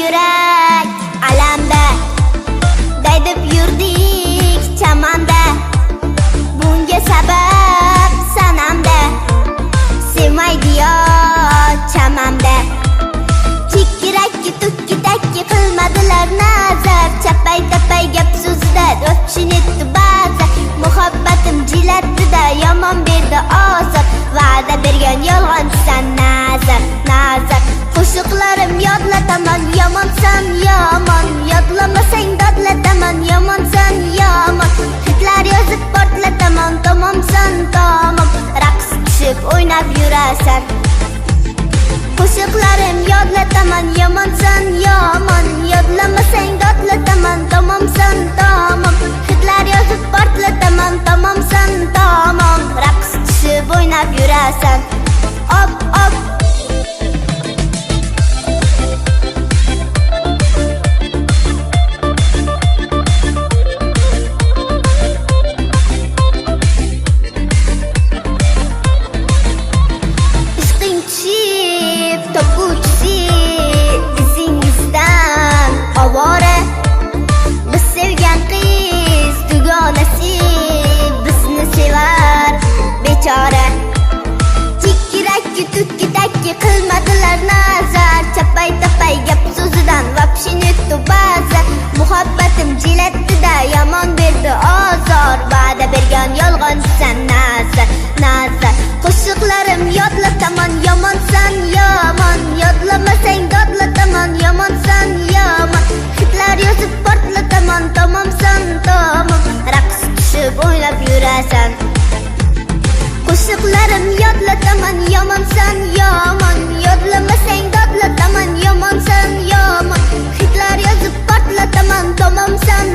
yurak alamda, daydib yurdik chamanda. Bunga sabab sanamda, sevmaydi yo chamamda. Chikkirakki tukki-takki qilmadilar nazar, chapay-tapay gap so'zida o'pshinetdi ba'zi. Muhabbatim jilatdi-da yomon berdi ozor, va'da bergan yolg'onsan nazar, nazar. Qo'shiqlarim yodlataman, yomonsan yomon, yodlamasang dodlataman, yomonsan yomon. Hitlar yozib portlataman, tomomsan tomom, raqs tushib o'ynab yurasan. Qo'shiqlarim yodlataman, yomonsan yomon, yodlamasang dodlataman, tomomsan tomom. Hitlar yozib portlataman, tomomsan tomom, raqs tushib o'ynab yurasan. Op op topuvchisi izingizdan ovora. Biz sevgan qiz dugonasi bizni sevar bechora. Chikkirakki tukki-takki qilmadilar nazar, chapay-tapay gap so'zidan vapshinetdi ba'zi. Muhabbatim jilatdi-da yomon berdi ozor, va'da bergan yolg'onsan nazar, nazar. Qo'shiqlarim yodlataman, yomonsan yomon, yodlamasang dodlataman, yomonsan yomon. Hitlar yozib portlataman, tomomsan tomom, raqs tushib o'ynab yurasan. Qo'shiqlarim yodlataman, yomonsan yomon, yodlamasang dodlataman, yomonsan yomon. Hitlar yozib portlataman, tomomsan